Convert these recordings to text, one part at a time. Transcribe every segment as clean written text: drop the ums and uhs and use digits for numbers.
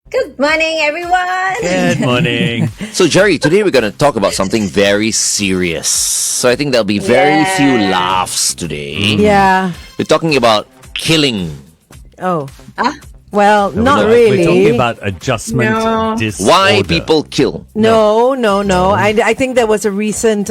Good morning, everyone. Good morning. So, Jerry, today we're going to talk about something very serious. So, I think there'll be very few laughs today. Yeah. We're talking about killing. Oh. Ah? Well, not really. We're talking about adjustment disorder. Why people kill. No. I think there was a recent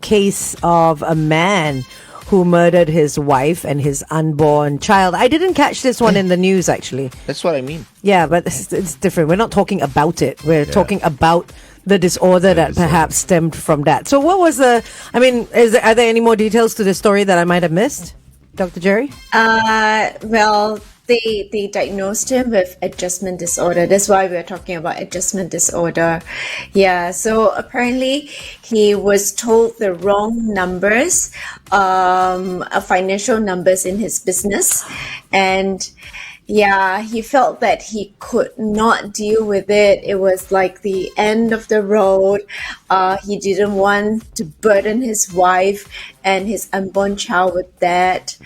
case of a man who murdered his wife and his unborn child. I didn't catch this one in the news, actually. That's what I mean. Yeah, but it's different. We're not talking about it. We're talking about the disorder that perhaps stemmed from that. So what was are there any more details to the story that I might have missed, Dr. Jerry? Well, they diagnosed him with adjustment disorder. That's why we're talking about adjustment disorder. Yeah, so apparently he was told the wrong numbers, financial numbers in his business. And yeah, he felt that he could not deal with it. It was like the end of the road. He didn't want to burden his wife and his unborn child with that.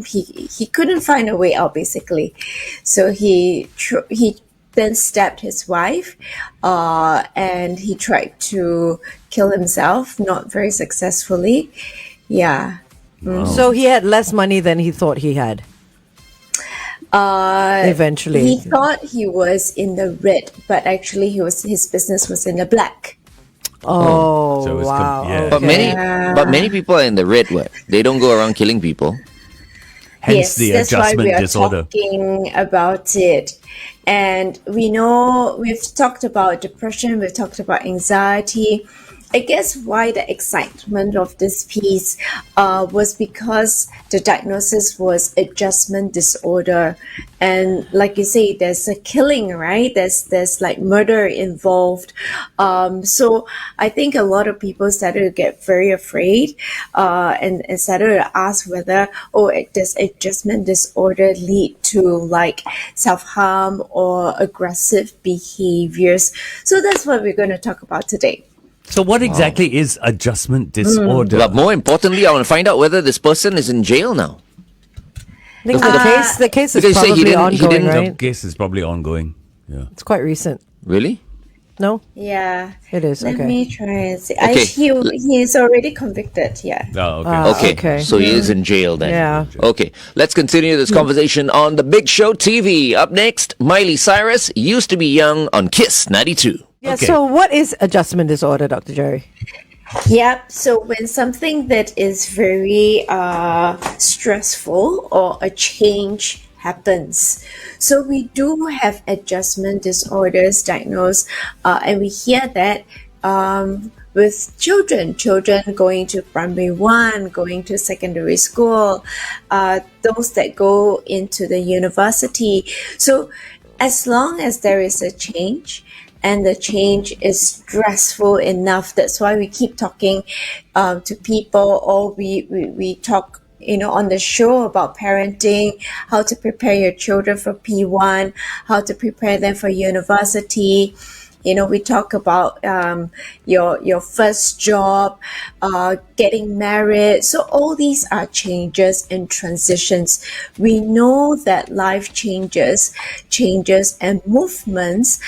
He couldn't find a way out, basically. So he then stabbed his wife, and he tried to kill himself, not very successfully. Yeah. Wow. So he had less money than he thought he had. Eventually, he thought he was in the red, but actually his business was in the black. Oh, so wow. But many people are in the red. What? They don't go around killing people. Hence the that's adjustment why we are disorder. Talking about it. And we know we've talked about depression, we've talked about anxiety. I guess why the excitement of this piece was because the diagnosis was adjustment disorder. And like you say, there's a killing, right? There's like murder involved. So I think a lot of people started to get very afraid and started to ask whether, does adjustment disorder lead to like self-harm or aggressive behaviors? So that's what we're going to talk about today. So what exactly is adjustment disorder? But more importantly, I want to find out whether this person is in jail now. I think the case is Because you say he probably didn't- ongoing, The right? case is probably ongoing. Yeah. It's quite recent. Really? No? Yeah. It is, Let okay. me try and see. Okay. He is already convicted, yeah. Oh, okay. Okay. So he is in jail then. Yeah. Okay. Let's continue this conversation on The Big Show TV. Up next, Miley Cyrus used to be young on Kiss 92. Yeah, Okay. so what is adjustment disorder, Dr. Jerry? Yep. So when something that is very stressful or a change happens, so we do have adjustment disorders diagnosed, and we hear that with children going to primary 1, going to secondary school, those that go into the university. So as long as there is a change, and the change is stressful enough, that's why we keep talking to people, or we talk on the show about parenting, how to prepare your children for P1, how to prepare them for university. We talk about your first job, getting married. So all these are changes and transitions. We know that life changes and movements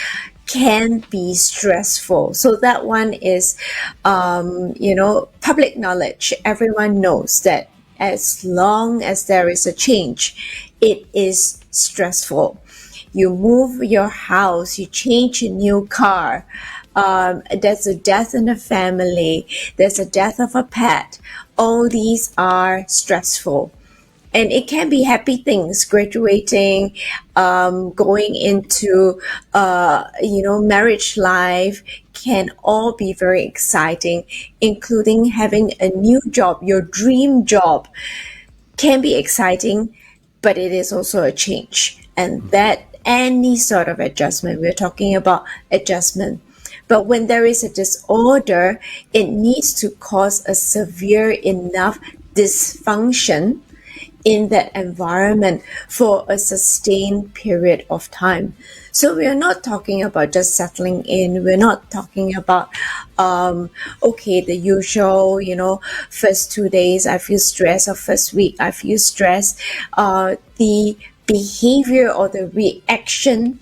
can be stressful. So that one is, public knowledge. Everyone knows that as long as there is a change, it is stressful. You move your house, you change a new car, there's a death in the family, there's a death of a pet. All these are stressful. And it can be happy things, graduating, going into, marriage life can all be very exciting, including having a new job. Your dream job can be exciting, but it is also a change. And that any sort of adjustment, we're talking about adjustment. But when there is a disorder, it needs to cause a severe enough dysfunction in that environment for a sustained period of time. So we're not talking about just settling in. We're not talking about, the usual, first 2 days I feel stressed, or first week I feel stressed. The behavior or the reaction,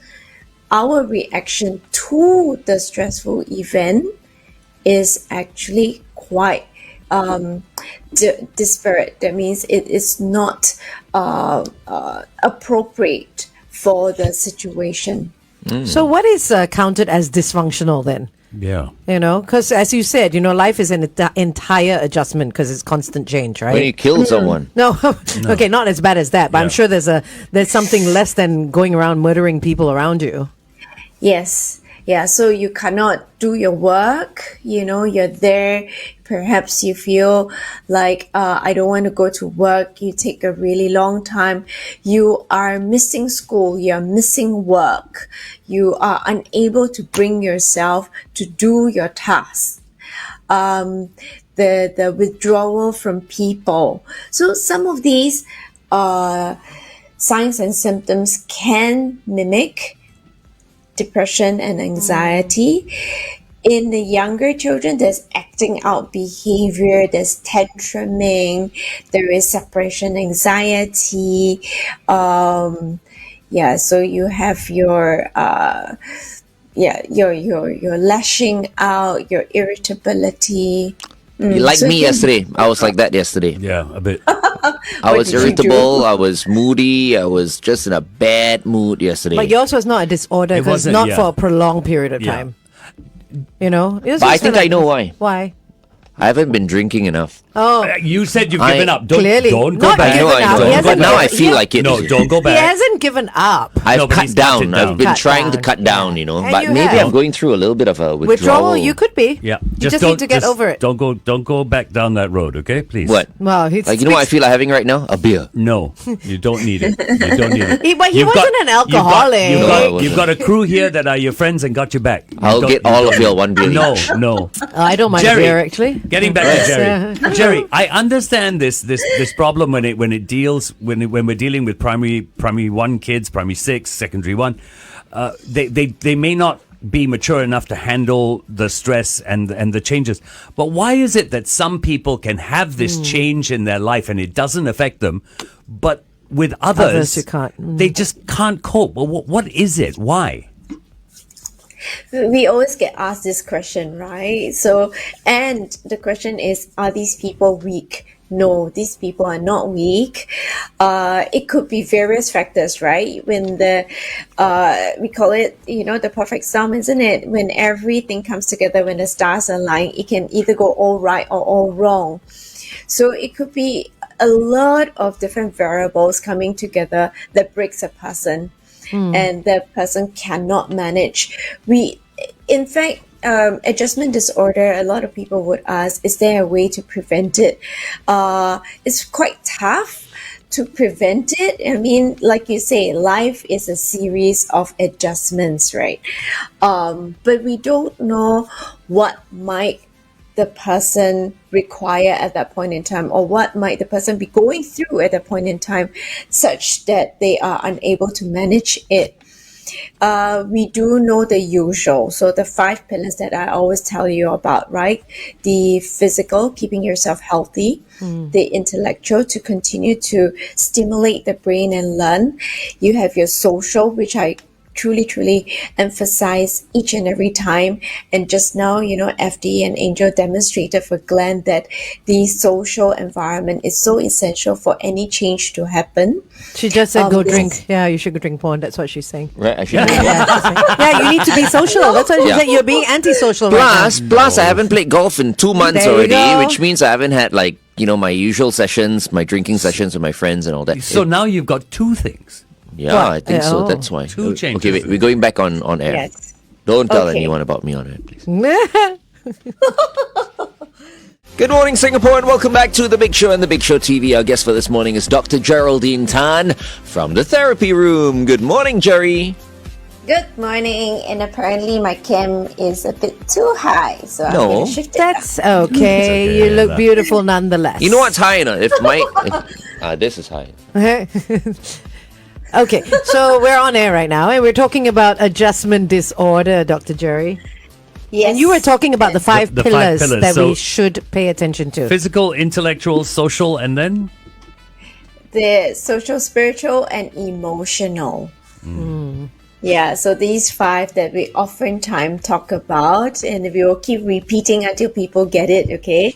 our reaction to the stressful event is actually quite disparate. That means it is not appropriate for the situation. So what is counted as dysfunctional then? Yeah. Because as you said, life is an entire adjustment because it's constant change, right? When you kill someone. No. Okay, not as bad as that, but I'm sure there's something less than going around murdering people around you. Yes. Yeah, so you cannot do your work, you're there. Perhaps you feel like, I don't want to go to work. You take a really long time. You are missing school. You're missing work. You are unable to bring yourself to do your tasks. The withdrawal from people. So some of these, signs and symptoms can mimic depression and anxiety. In the younger children, there's acting out behavior, there's tantruming, there is separation anxiety. So you have your lashing out, your irritability. You like me yesterday. I was like that yesterday. Yeah, a bit. I was irritable. I was moody. I was just in a bad mood yesterday. But yours was not a disorder It because wasn't, not yeah. for a prolonged period of Yeah. time. It was But I just think like- I know why. Why? I haven't been drinking enough. Oh, You said you've I- given up. Clearly. Don't go Not back. I know given I up. He know. hasn't But now I given- feel like it. No, don't go he back. hasn't given up. I've No, but cut he's cut it down. down. I've been Cut trying to down. cut down, And But you maybe have. I'm going through a little bit of a Withdrawal, withdrawal. you could be. Yeah, You just need to get over it. Don't go back down that road, okay? Please. What? Well, he's Like, you know what I feel like having right now? A beer. No, you don't need it. You don't need it. But he You've wasn't an alcoholic. You've No, I got, wasn't. you've got a crew here that are your friends and got your back. I'll get all of your one beer. No, each. no. I don't mind Jerry, beer, actually. Getting back to Jerry. Yes. Jerry, I understand this problem when we're dealing with primary 1 kids, primary 6, secondary 1. They may not be mature enough to handle the stress and the changes. But why is it that some people can have this change in their life and it doesn't affect them, but with others you can't. they just can't cope? Well, what is it? Why? We always get asked this question, right? So, and the question is, are these people weak? No, these people are not weak. It could be various factors, right? When we call it, the perfect storm, isn't it? When everything comes together, when the stars align, it can either go all right or all wrong. So it could be a lot of different variables coming together that breaks a person. And the person cannot manage. In fact, adjustment disorder, a lot of people would ask, is there a way to prevent it? It's quite tough to prevent it. I mean, like you say, life is a series of adjustments, right? But we don't know what might the person require at that point in time, or what might the person be going through at that point in time, such that they are unable to manage it. We do know the usual. So the 5 pillars that I always tell you about, right? The physical, keeping yourself healthy. The intellectual, to continue to stimulate the brain and learn. You have your social, which I truly emphasize each and every time. And just now, FD and Angel demonstrated for Glenn that the social environment is so essential for any change to happen. She just said go Yes. drink. Yeah, you should go drink porn. That's what she's saying. Right? I should Yeah, she's saying. Yeah, you need to be social. That's what she Yeah. said. You're being antisocial right Plus, I haven't played golf in 2 months There you already, go. which means I haven't had my usual sessions, my drinking sessions with my friends and all that. So now you've got 2 things. Yeah, What? I think so. Oh. That's why. 2 changes. Okay, wait, we're going back on air. Yes. Don't tell Okay. anyone about me on air, please. now. Good morning, Singapore, and welcome back to The Big Show and The Big Show TV. Our guest for this morning is Dr. Geraldine Tan from the therapy room. Good morning, Jerry. Good morning. And apparently my cam is a bit too high, so I'm No. going to shift it That's okay. okay, You look that- beautiful nonetheless. You know what's high enough? If my... this is high. Okay, so we're on air right now, and we're talking about adjustment disorder, Dr. Jerry. Yes. And you were talking about the 5 The 5 pillars, pillars, that so- we should pay attention to. Physical, intellectual, social, and then the social, spiritual, and emotional. Yeah, so these five that we oftentimes talk about, and we will keep repeating until people get it, okay?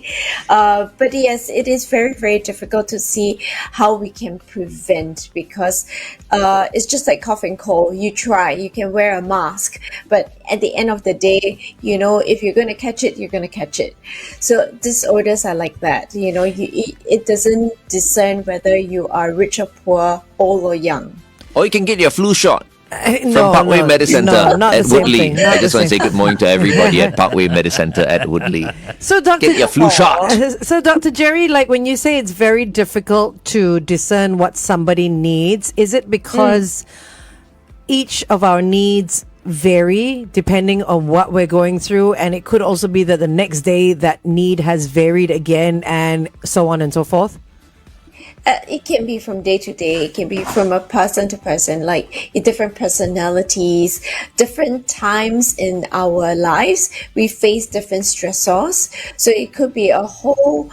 But yes, it is very, very difficult to see how we can prevent, because it's just like cough and cold. You try, you can wear a mask, but at the end of the day, if you're going to catch it, you're going to catch it. So disorders are like that. It doesn't discern whether you are rich or poor, old or young. Or you can get your flu shot. From No, Parkway no, Medicine no, Centre not at the same Woodley. thing, not I the just want to say same. good morning to everybody at Parkway Medicine Centre at Woodley. So, Dr. Get your flu shot. So, Dr. Jerry, like when you say it's very difficult to discern what somebody needs, is it because each of our needs vary depending on what we're going through? And it could also be that the next day that need has varied again, and so on and so forth? It can be from day to day. It can be from a person to person, like different personalities, different times in our lives. We face different stressors. So it could be a whole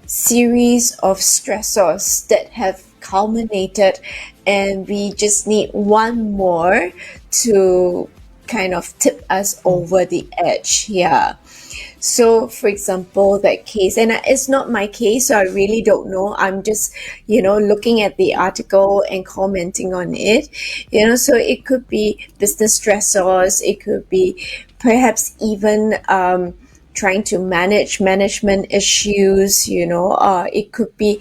series of stressors that have culminated, and we just need one more to kind of tip us over the edge. Yeah. So, for example, that case, and it's not my case, so I really don't know. I'm just, looking at the article and commenting on it. So it could be business stressors. It could be perhaps even trying to manage management issues. It could be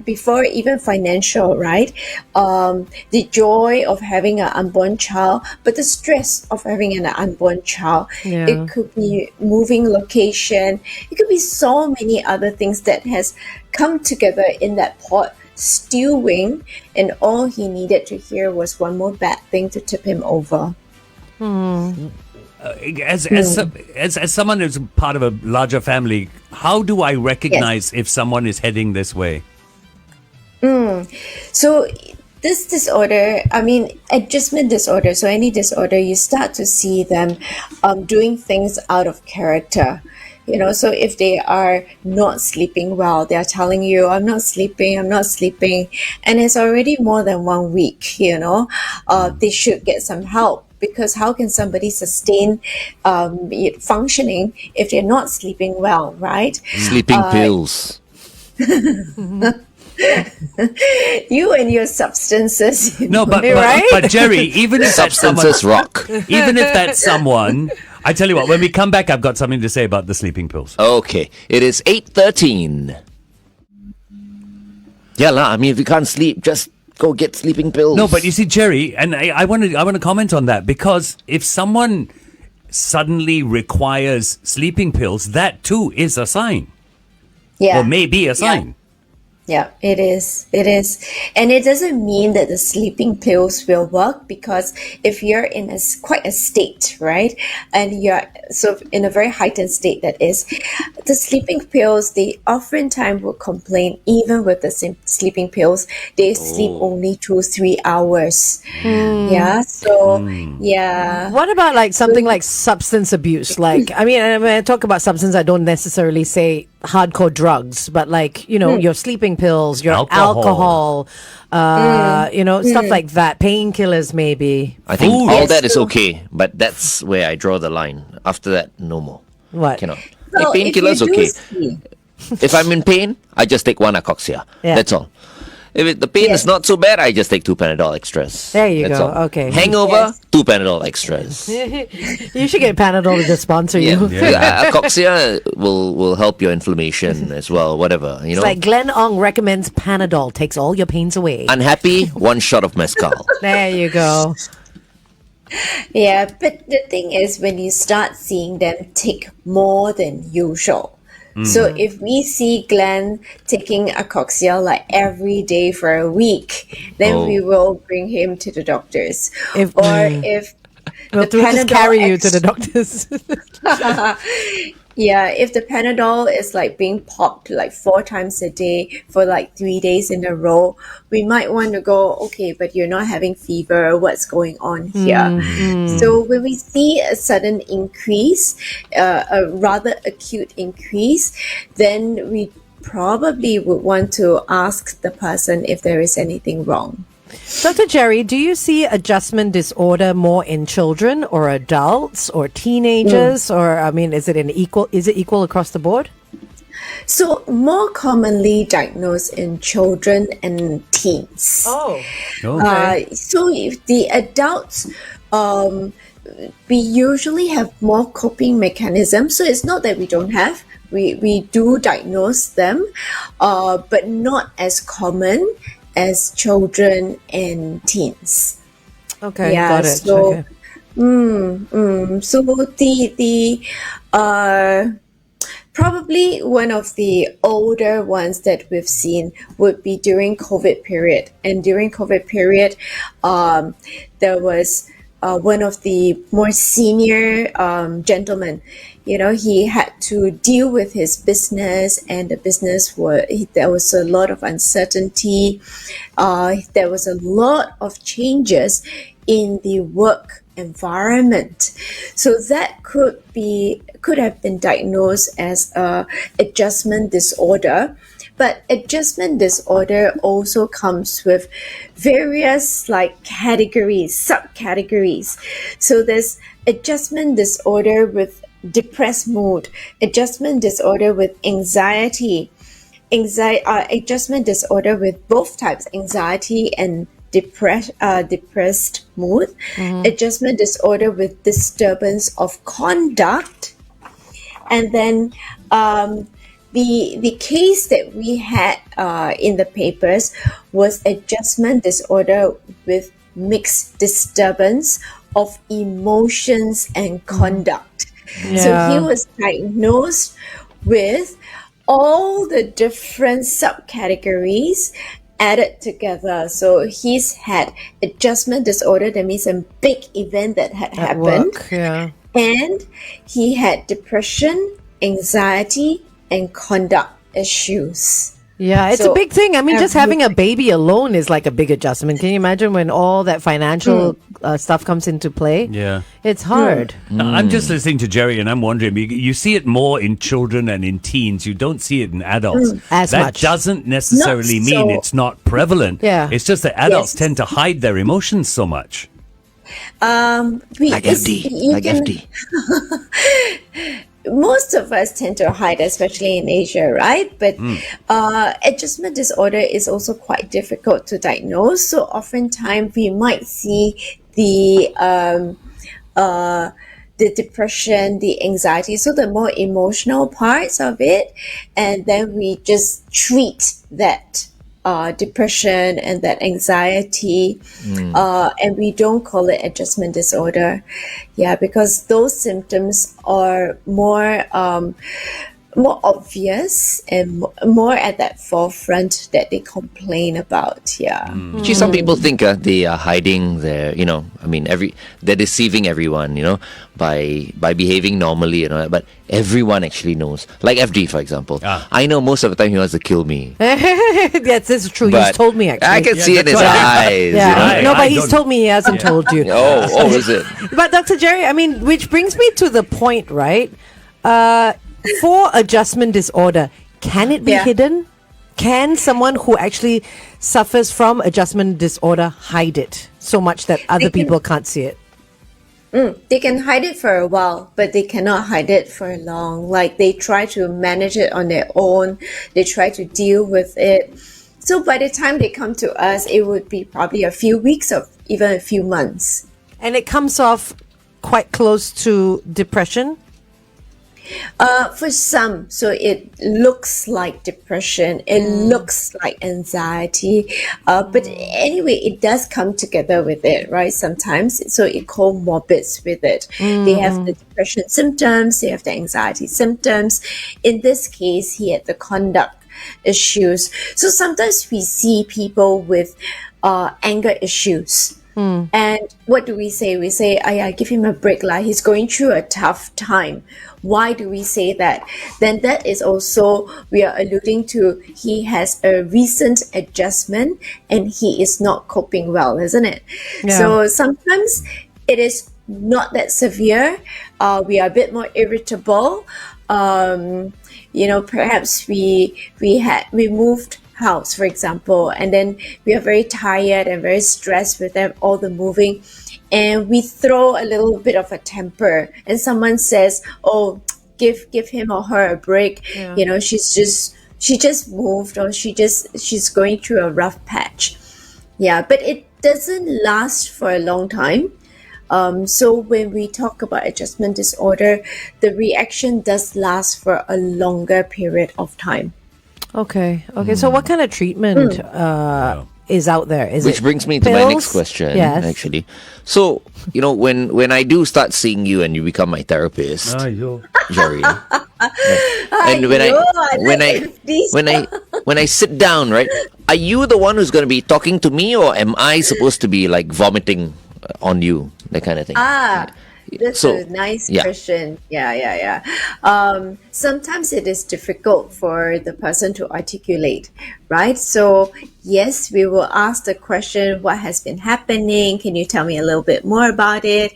before even financial, right? The joy of having an unborn child, but the stress of having an unborn child. Yeah. It could be moving location. It could be so many other things that has come together in that pot, stewing, and all he needed to hear was one more bad thing to tip him over. As someone who's part of a larger family, how do I recognize if someone is heading this way? So this disorder, adjustment disorder, so any disorder, you start to see them doing things out of character. So if they are not sleeping well, they are telling you, I'm not sleeping, and it's already more than 1 week, they should get some help. Because how can somebody sustain functioning if they're not sleeping well, right? Sleeping pills. You and your substances. No, but Right? but Jerry, even if that's someone, Substances rock. even if that's someone, I tell you what, when we come back, I've got something to say about the sleeping pills. Okay, it is 8:13. Yeah, lah. If you can't sleep, just go get sleeping pills. No, but you see, Jerry, and I want to comment on that, because if someone suddenly requires sleeping pills, that too is a sign, Yeah. or may be a sign. Yeah, it is. It is. And it doesn't mean that the sleeping pills will work, because if you're in quite a state, right? And you're in a very heightened state, that is, the sleeping pills, they oftentimes will complain, even with the sleeping pills, they sleep only 2-3 hours. Yeah. So, yeah. What about like something like substance abuse? Like, when I talk about substance, I don't necessarily say hardcore drugs, but like, your sleeping pills, your alcohol, stuff like that, painkillers maybe. I think Food. all Yes, that is so- okay, but that's where I draw the line. After that, no more. What? Cannot. Well, Like, if you painkillers do okay. sleep- If I'm in pain, I just take 1 Acoxia. Yeah. That's all. If the pain Yes. is not so bad, I just take 2 Panadol extras. There you That's go. all. Okay. Hangover, Yes. 2 Panadol extras. You should get Panadol to sponsor Yeah. you. Acoxia will help your inflammation as well. Whatever, It's like Glenn Ong recommends Panadol, takes all your pains away. Unhappy, 1 shot of mezcal. There you go. Yeah, but the thing is, when you start seeing them take more than usual. So if we see Glenn taking Acoxia like every day for a week, then we will bring him to the doctors. If- If We'll the just Panadol carry you to ex- the doctors. Yeah, if the Panadol is like being popped like 4 times a day for like 3 days in a row, we might want to go, okay, but you're not having fever. What's going on here? So when we see a sudden increase, a rather acute increase, then we probably would want to ask the person if there is anything wrong. Dr. Jerry, do you see adjustment disorder more in children or adults or teenagers, or I mean, is it equal across the board? So more commonly diagnosed in children and teens. Oh, So if the adults, we usually have more coping mechanisms. So it's not that we don't have. We do diagnose them, but not as common as children and teens. okay, Yeah, got it. so Okay. So probably one of the older ones that we've seen would be during COVID period. And during COVID period, there was one of the more senior gentlemen. You know, he had to deal with his business, and the business there was a lot of uncertainty. There was a lot of changes in the work environment. So that could have been diagnosed as a adjustment disorder. But adjustment disorder also comes with various subcategories. So there's adjustment disorder with depressed mood, adjustment disorder with anxiety, adjustment disorder with both types, anxiety and depressed mood, adjustment disorder with disturbance of conduct, and then the case that we had in the papers was adjustment disorder with mixed disturbance of emotions and conduct. So he was diagnosed with all the different subcategories added together. So he's had adjustment disorder, that means a big event that had happened. Work, yeah. And he had depression, anxiety, and conduct issues. Yeah, it's a big thing. I mean, just having a baby alone is like a big adjustment. Can you imagine when all that financial stuff comes into play? Yeah. It's hard. I'm just listening to Jerry, and I'm wondering, you see it more in children and in teens. You don't see it in adults. As that much. doesn't necessarily Not mean so. it's not prevalent. Yeah. It's just that adults Yes. tend to hide their emotions so much. Like FD. Most of us tend to hide, especially in Asia, right? But adjustment disorder is also quite difficult to diagnose. So oftentimes we might see the depression, the anxiety, so the more emotional parts of it, and then we just treat that depression and that anxiety, and we don't call it adjustment disorder. Yeah, because those symptoms are more obvious and more at that forefront that they complain about. Yeah. Actually, some people think they are hiding their, they're deceiving everyone, by behaving normally and all that. But everyone actually knows. Like FD, for example. I know most of the time he wants to kill me. Yes, this is true. He's But told me, actually. I can see it in his that's right. eyes. Yeah. No, I but he's don't- told me he hasn't told you. Oh, is it? But Dr. Jerry, I mean, which brings me to the point, right? For adjustment disorder, can it be Yeah. hidden? Can someone who actually suffers from adjustment disorder hide it so much that other people can't see it? They can hide it for a while, but they cannot hide it for long. Like they try to manage it on their own. They try to deal with it. So by the time they come to us, it would be probably a few weeks or even a few months. And it comes off quite close to depression? For some, so it looks like depression, it looks like anxiety, but anyway, it does come together with it, right? Sometimes, so it comorbids with it. They have the depression symptoms, they have the anxiety symptoms. In this case, he had the conduct issues. So sometimes we see people with anger issues. And what do we say? We say, give him a break. Like he's going through a tough time. Why do we say that? Then that is also, we are alluding to, he has a recent adjustment and he is not coping well, isn't it? Yeah. So sometimes it is not that severe. We are a bit more irritable. Perhaps we moved house, for example, and then we are very tired and very stressed with all the moving, and we throw a little bit of a temper, and someone says, "Oh, give him or her a break. Yeah. She just moved, or she's going through a rough patch." Yeah, but it doesn't last for a long time. So when we talk about adjustment disorder, the reaction does last for a longer period of time. Okay. So what kind of treatment is out there? Which brings me to my next question, Yes. actually. So, when I do start seeing you and you become my therapist, Jerry, and when I sit down, right, are you the one who's going to be talking to me, or am I supposed to be like vomiting on you, that kind of thing? That's a nice question. Yeah. Sometimes it is difficult for the person to articulate, right? So yes, we will ask the question, what has been happening? Can you tell me a little bit more about it?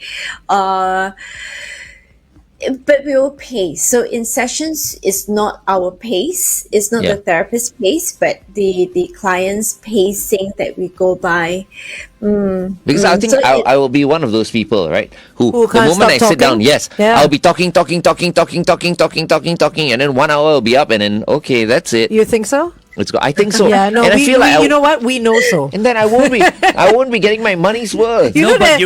But we will pace. So in sessions, it's not our pace. It's not the therapist's pace, but the client's pacing that we go by. Because I think I will be one of those people, right? Who the can't moment I stop sit down, talking? I'll be talking, and then 1 hour will be up, and then okay, that's it. You think so? Let's go. I think so. Yeah, no, and I feel like you know what? We know so. and then I won't be getting my money's worth. You know that-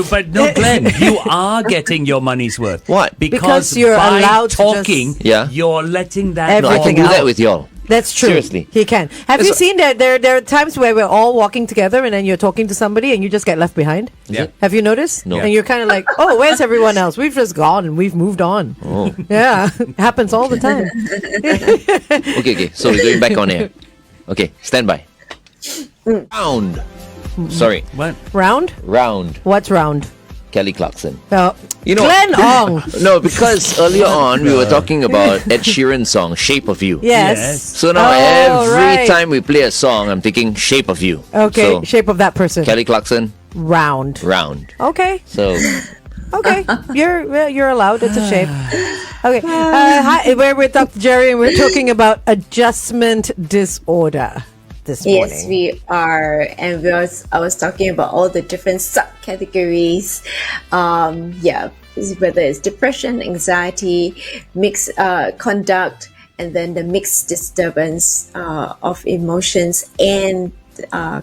Glenn, you are getting your money's worth. What? Because you're by allowed to talking, just- you're letting that. No, I can everything do that out. with y'all. That's true. Seriously. He can. Have you So- seen that there are times where we're all walking together and then you're talking to somebody and you just get left behind? Yeah. Have you noticed? No. And you're kind of like, oh, where's everyone else? We've just gone and we've moved on. Oh. Yeah. Happens all the time. Okay. So we're going back on air. Okay, stand by. Round. Sorry, What? Round? round. What's round? Kelly Clarkson. You know, Glenn Ong. No, because earlier on we were talking about Ed Sheeran's song "Shape of You." Yes. Yes. So now Oh, every right. time we play a song, I'm thinking "Shape of You." Okay. So, Shape of that person. Kelly Clarkson, Round. round. Okay. So Okay, you're allowed. It's a shape. Okay, hi, we're with Dr. Jerry, and we're talking about adjustment disorder this morning. Yes, we are, and I was talking about all the different subcategories. Whether it's depression, anxiety, mixed conduct, and then the mixed disturbance of emotions and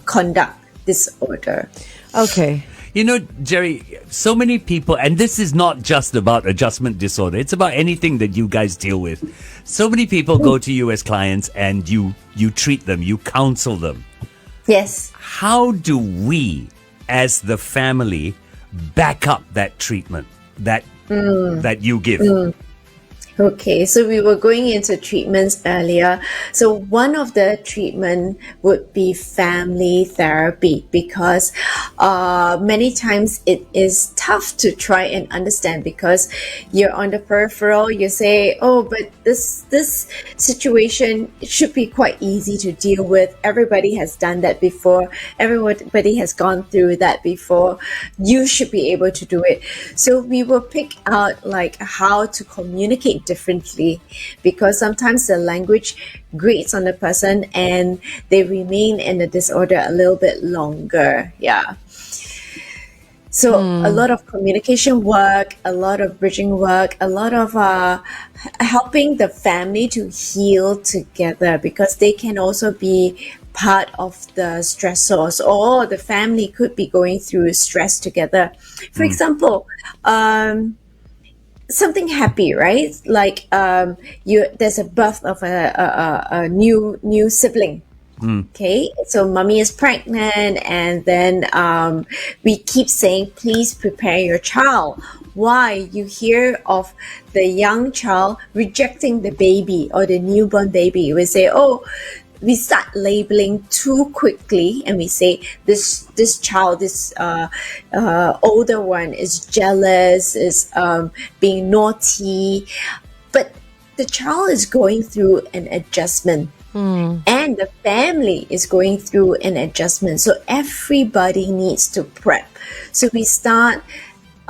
conduct disorder. Okay. You know, Jerry, so many people, and this is not just about adjustment disorder, it's about anything that you guys deal with. So many people go to you as clients and you treat them, you counsel them. Yes. How do we, as the family, back up that treatment that you give? Okay, so we were going into treatments earlier. So one of the treatment would be family therapy, because many times it is tough to try and understand, because you're on the peripheral. You say, oh, but this situation should be quite easy to deal with. Everybody has done that before. Everybody has gone through that before. You should be able to do it. So we will pick out like how to communicate differently, because sometimes the language grates on the person and they remain in the disorder a little bit longer. Yeah. So a lot of communication work, a lot of bridging work, a lot of helping the family to heal together, because they can also be part of the stressors, or the family could be going through stress together. For example, something happy, right? Like there's a birth of a new sibling. Okay, so mommy is pregnant, and then we keep saying, please prepare your child. Why? You hear of the young child rejecting the baby or the newborn baby. We say, oh, we start labeling too quickly, and we say this child, this older one is jealous, is being naughty, but the child is going through an adjustment. And the family is going through an adjustment. So everybody needs to prep. So we start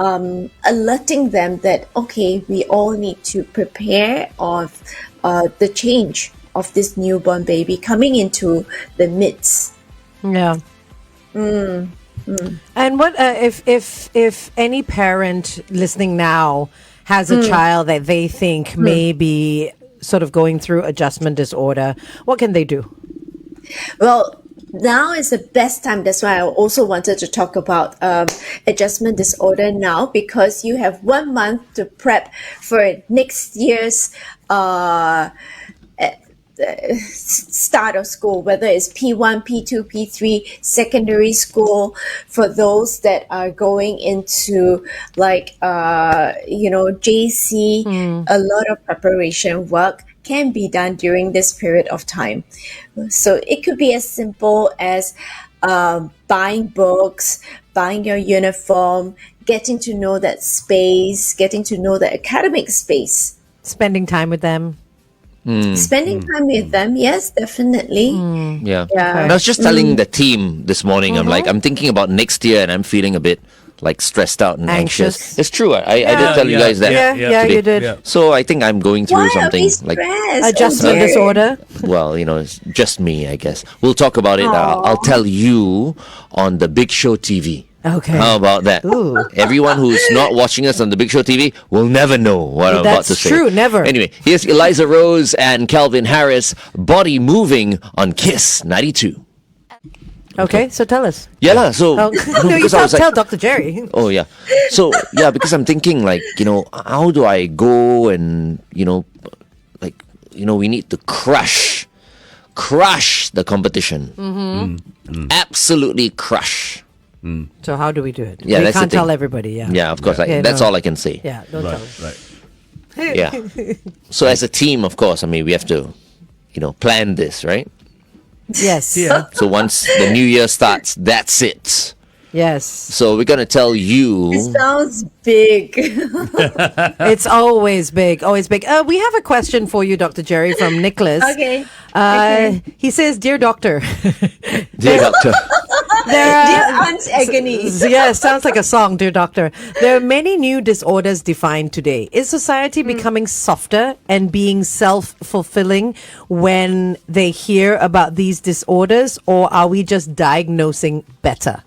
alerting them that, okay, we all need to prepare of the change of this newborn baby coming into the midst. Yeah. And what if any parent listening now has a child that they think may be sort of going through adjustment disorder, what can they do? Well, now is the best time. That's why I also wanted to talk about adjustment disorder now, because you have 1 month to prep for next year's start of school, whether it's P1, P2, P3, secondary school. For those that are going into JC, a lot of preparation work can be done during this period of time. So it could be as simple as buying books, buying your uniform, getting to know that space, getting to know the academic space. Spending time with them. Spending time with them, yes, definitely. Yeah. Yeah. And I was just telling the team this morning, I'm thinking about next year and I'm feeling a bit like stressed out and anxious. It's true. I did tell you guys that. Yeah, today. you did. Yeah. So I think I'm going through Why are something we like, stressed? Adjustment dear. disorder. well, it's just me, I guess. We'll talk about it. I'll tell you on the Big Show TV. Okay. How about that? Ooh. Everyone who's not watching us on the Big Show TV will never know what I'm about to That's say. true, never. Anyway, here's Eliza Rose and Calvin Harris, Body Moving on Kiss 92. Okay, so tell us. Yeah, lah. So Oh, no, you because I was tell Dr. Jerry. oh yeah. So yeah, because I'm thinking how do I go and we need to crush the competition. Absolutely crush. So how do we do it? Yeah, we that's the can't tell thing. everybody. Yeah. Yeah, of course. Yeah, That's no. all I can say. Yeah, don't tell. Right. Yeah. So as a team, of course, we have to, plan this, right? Yes. Yeah. So once the new year starts, that's it. Yes. So we're gonna tell you. It sounds big. It's always big. Always big. We have a question for you, Dr. Jerry, from Nicholas. Okay. He says, "Dear doctor, Dear doctor. Dear Aunt Agony. yeah, sounds like a song, dear doctor. There are many new disorders defined today. Is society becoming softer and being self-fulfilling when they hear about these disorders, or are we just diagnosing better?"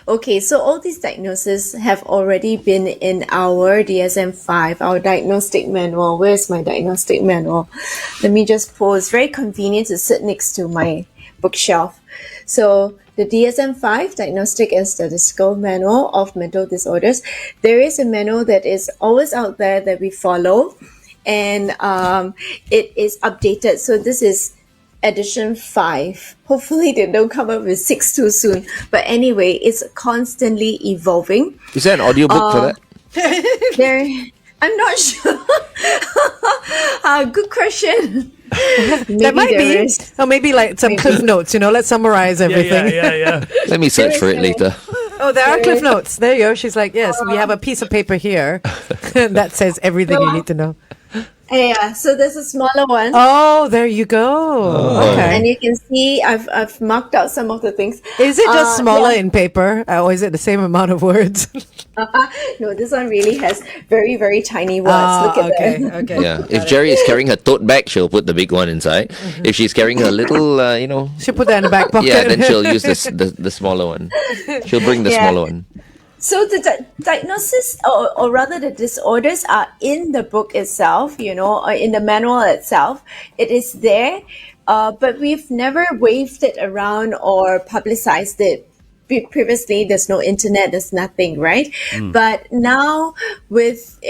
Okay, so all these diagnoses have already been in our DSM-5, our diagnostic manual. Where's my diagnostic manual? Let me just pull. It's very convenient to sit next to my bookshelf. So the DSM-5, Diagnostic and Statistical Manual of Mental Disorders, there is a manual that is always out there that we follow, and it is updated. So this is edition 5. Hopefully they don't come up with 6 too soon. But anyway, it's constantly evolving. Is there an audiobook for that? There, I'm not sure. Good question. There might there be. is. Or maybe like some cliff notes, let's summarize everything. Yeah. Let me search for it later. Oh, there are cliff notes. There you go. She's like, yes, we have a piece of paper here that says everything you need to know. Yeah, so there's a smaller one. Oh, there you go. Okay. And you can see I've marked out some of the things. Is it just smaller yeah. in paper, or is it the same amount of words? No, this one really has very, very tiny words. Look at okay, that. okay. Yeah. If Jerry is carrying her tote bag, she'll put the big one inside. If she's carrying her little, She'll put that in the back pocket. yeah, then she'll use the smaller one. She'll bring the Yeah. smaller one. So the diagnosis, or rather the disorders, are in the book itself, or in the manual itself. It is there, but we've never waved it around or publicized it. Previously, there's no internet, there's nothing, right? But now with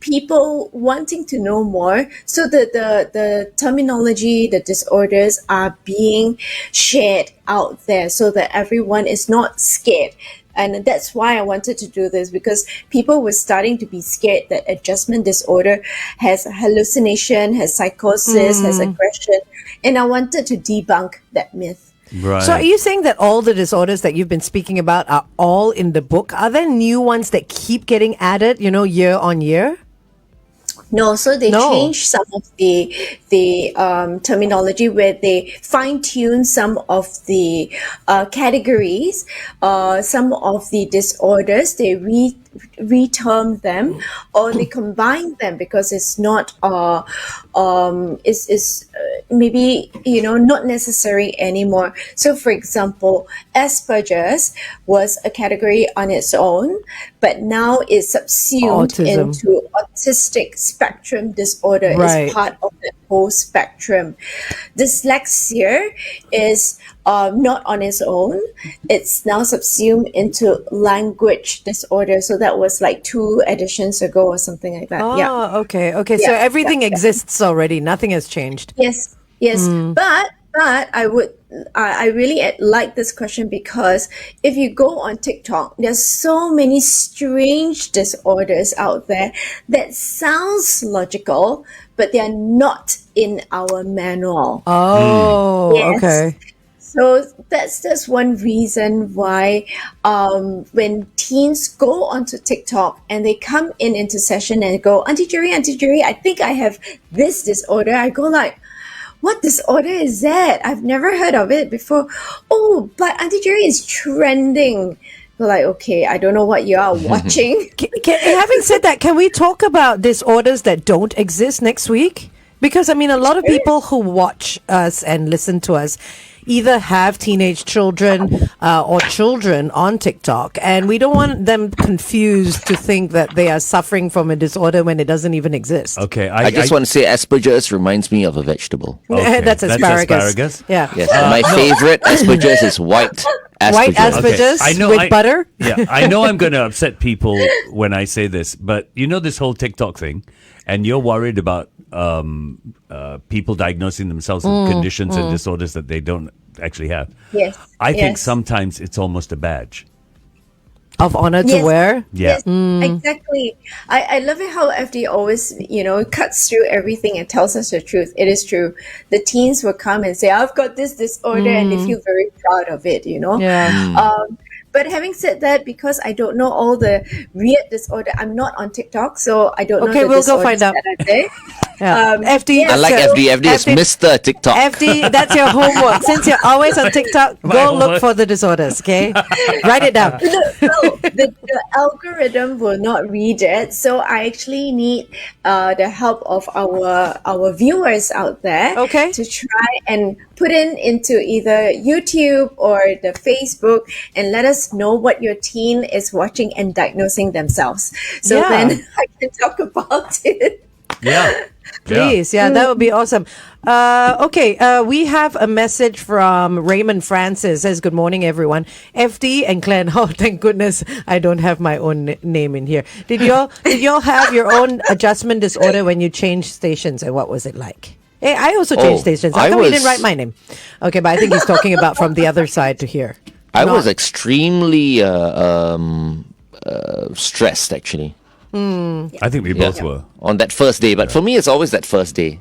people wanting to know more, so the terminology, the disorders are being shared out there so that everyone is not scared. And that's why I wanted to do this, because people were starting to be scared that adjustment disorder has hallucination, has psychosis, has aggression. And I wanted to debunk that myth. Right. So are you saying that all the disorders that you've been speaking about are all in the book? Are there new ones that keep getting added, year on year? No, so they No. changed some of the terminology where they fine tune some of the categories, some of the disorders. They reterm them, or they combine them because it's not is maybe not necessary anymore. So, for example, Asperger's was a category on its own, but now it's subsumed Autism. into autistic spectrum disorder. Right. Is part of the whole spectrum. Dyslexia is not on its own. It's now subsumed into language disorder. So that was like 2 editions ago or something like that. Oh, Yeah. okay. So Yeah, everything yeah, yeah. exists already. Nothing has changed. Yes, yes. But I really like this question because if you go on TikTok, there's so many strange disorders out there that sounds logical, but they are not in our manual. Oh, Yes. okay. So that's one reason why when teens go onto TikTok and they come into session and go, Auntie Jerry, I think I have this disorder. I go like, what disorder is that? I've never heard of it before. Oh, but Auntie Jerry is trending. We're like, okay, I don't know what you are watching. Having said that, can we talk about disorders that don't exist next week? Because, I mean, a lot of people who watch us and listen to us either have teenage children or children on TikTok, and we don't want them confused to think that they are suffering from a disorder when it doesn't even exist. Okay, I just want to say Asperger's reminds me of a vegetable. Okay, That's asparagus. Yeah. Yes, and my favorite Asperger's is white Asperger's. White Asperger's Okay, with butter? Yeah, I know I'm going to upset people when I say this, but you know this whole TikTok thing, and you're worried about people diagnosing themselves with conditions and disorders that they don't actually have. Yes. I think yes. sometimes it's almost a badge. Of honor to Yes. wear? Yeah. Yes, exactly. I love it how FD always, cuts through everything and tells us the truth. It is true. The teens will come and say, I've got this disorder, and they feel very proud of it, Yeah. But having said that, because I don't know all the weird disorder, I'm not on TikTok, so I don't know Okay, the we'll go disorders find out. that are there. Yeah. FD, I like so- FD. FD is Mr. TikTok. FD, that's your homework. Since you're always on TikTok, go look for the disorders, okay? Write it down. No, the algorithm will not read it, so I actually need the help of our viewers out there, Okay. to try and put into either YouTube or the Facebook and let us know what your teen is watching and diagnosing themselves. So Yeah. then I can talk about it. Yeah. Please, yeah, that would be awesome. Okay, we have a message from Raymond Francis. Says, good morning, everyone. FD and Glenn. Oh, thank goodness I don't have my own name in here. Did y'all have your own adjustment disorder when you changed stations, and what was it like? Hey, I also changed stations. How I come you was- didn't write my name? Okay, but I think he's talking about from the other side to here. I Not- was extremely stressed, actually. I think we both were. On that first day. But for me, it's always that first day.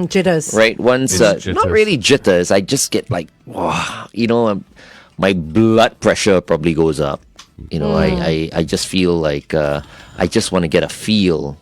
Jitters. Right? Once, It's not jitters. really jitters. I just get like, wow, my blood pressure probably goes up. I just feel like I just want to get a feel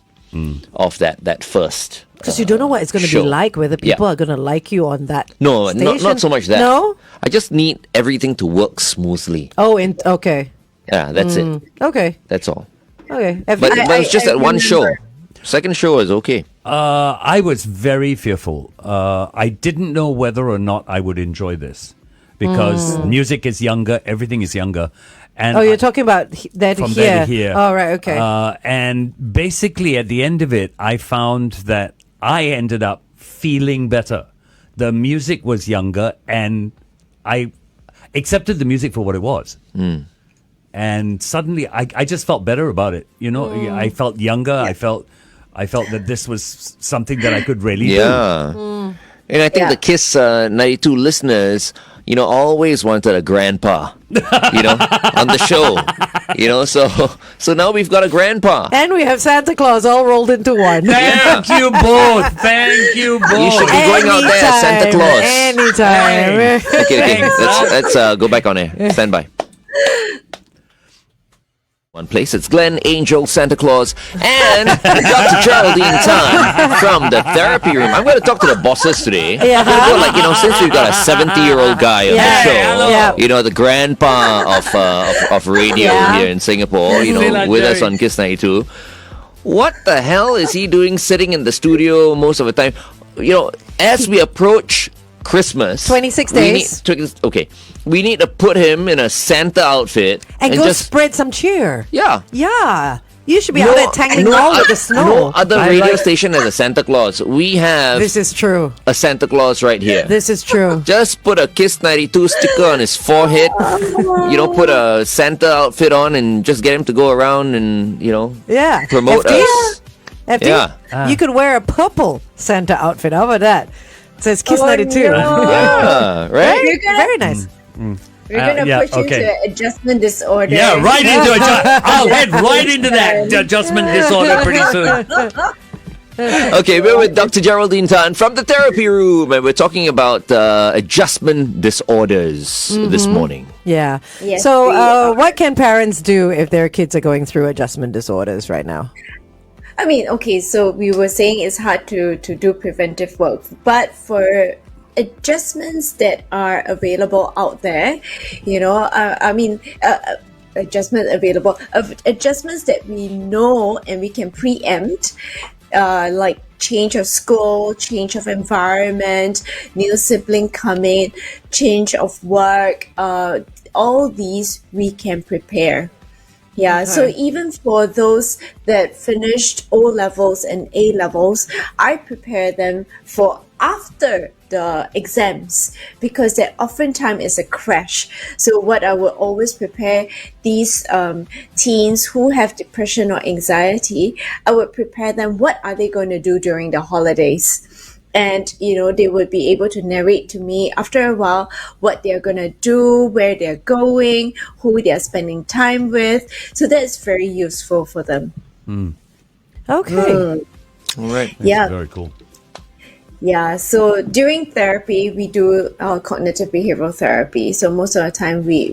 of that first. Because you don't know what it's going to Sure. be like, whether Yeah. people are going to like you on that No, station. not so much that. No? I just need everything to work smoothly. Oh, okay. Yeah, that's it. Okay. That's all. Okay. But it was just I that one show. remember. Second show was okay. I was very fearful. I didn't know whether or not I would enjoy this because music is younger, everything is younger. And Oh, you're talking about there to from here. there to here. Oh, right. Okay. And basically, at the end of it, I found that I ended up feeling better. The music was younger, and I accepted the music for what it was. And suddenly, I just felt better about it. I felt younger. I felt that this was something that I could really do. Yeah. And I think Yeah. the Kiss 92 listeners, always wanted a grandpa, on the show. So now we've got a grandpa. and we have Santa Claus all rolled into one. Thank you both. Thank you both. You should be going out there as Santa Claus. Anytime. Okay. Thanks, Let's go back on air. Stand by. One place. It's Glenn, Angel, Santa Claus, and Dr. Geraldine Tan from the therapy room. I'm going to talk to the bosses today. Yeah. I'm going to go, like, since we've got a 70-year-old guy on the show, the grandpa of radio here in Singapore, with us on Kiss 92. What the hell is he doing sitting in the studio most of the time? As we approach Christmas, 26 days. We need to put him in a Santa outfit and go just spread some cheer. Yeah. You should be out there tangling all with the snow. No other radio station has a Santa Claus. We have This is true. a Santa Claus right here. This is true. Just put a Kiss 92 sticker on his forehead. Put a Santa outfit on and just get him to go around and, promote FD? us. FD? Yeah. You could wear a purple Santa outfit. How about that? It says Kiss 92. No. Yeah, right? Very nice. We're going to push into adjustment disorder. Yeah, right into it. I'll head right into that adjustment disorder pretty soon. Okay, we're with Dr. Geraldine Tan from the therapy room, and we're talking about adjustment disorders this morning. Yeah. Yes, So, what can parents do if their kids are going through adjustment disorders right now? I mean, okay, so we were saying it's hard to do preventive work, but for adjustments that are available out there, adjustments that we know and we can preempt, like change of school, change of environment, new sibling coming, change of work, all these we can prepare. Yeah, so even for those that finished O levels and A levels, I prepare them for after the exams because there oftentimes is a crash. So what I will always prepare these teens who have depression or anxiety, I would prepare them what are they going to do during the holidays. And, they would be able to narrate to me after a while what they're going to do, where they're going, who they're spending time with. So that's very useful for them. Okay. All right. Yeah. Very cool. Yeah, so during therapy, we do cognitive behavioral therapy. So most of the time, we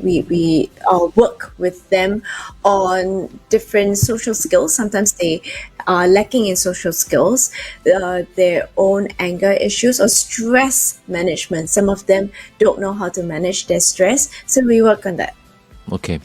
work with them on different social skills. Sometimes they are lacking in social skills, their own anger issues or stress management. Some of them don't know how to manage their stress. So we work on that. Okay.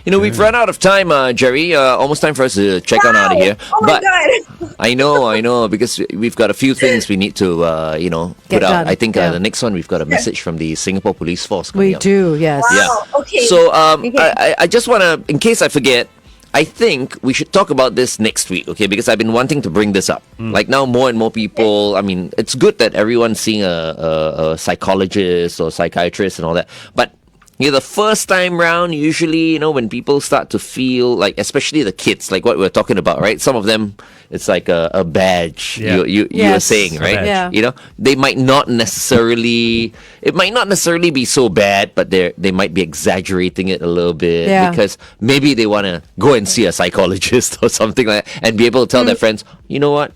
We've run out of time, Jerry. Almost time for us to check on out of here. Oh my God. I know, because we've got a few things we need to, put out. done. I think the next one, we've got a message from the Singapore Police Force coming We up. do, yes. Wow. Okay. So Okay. I just want to, in case I forget, I think we should talk about this next week, okay? Because I've been wanting to bring this up. Like now, more and more people, I mean, it's good that everyone's seeing a psychologist or psychiatrist and all that. But the first time round, usually, when people start to feel like, especially the kids, like what we're talking about, right? Some of them, it's like a badge. Yeah. You were Yes. saying, right? badge. Yeah. They might not necessarily. It might not necessarily be so bad, but they might be exaggerating it a little bit because maybe they want to go and see a psychologist or something like that, and be able to tell their friends, you know what?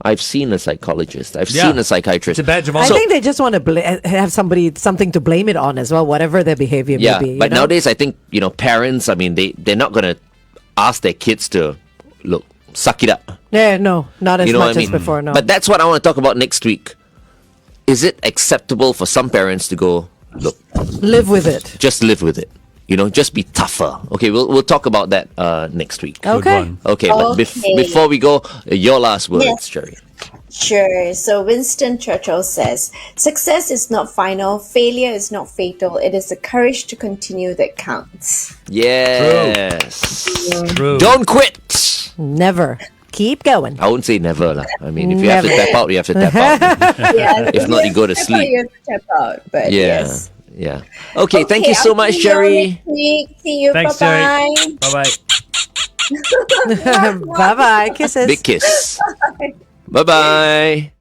I've seen a psychologist. I've seen a psychiatrist. It's a badge of I honor. think they just want to have something to blame it on as well, whatever their behavior may be. But nowadays, I think, parents, I mean, they're not going to ask their kids to, look, suck it up. Yeah, no, not as You know much what I as mean? before, no. But that's what I want to talk about next week. Is it acceptable for some parents to go, look, Live with it. just live with it? Just be tougher. Okay, we'll talk about that next week. Okay. one. Okay, but Okay. before we go, your last words, Yes. Jerry. Sure. So Winston Churchill says, success is not final, failure is not fatal. It is the courage to continue that counts. Yes. True. Don't quit. Never. Keep going. I won't say never. Lah. I mean, if you have to Never. tap out, you have to tap out. Yeah. If not, you go to I thought sleep. you have to tap out, but Yeah. yes. Yeah. Okay, thank you so I'll much, see you all Jerry. next week. See you. Thanks, Bye-bye. Jerry. Bye-bye. Bye bye. Kisses. Big kiss. Bye bye.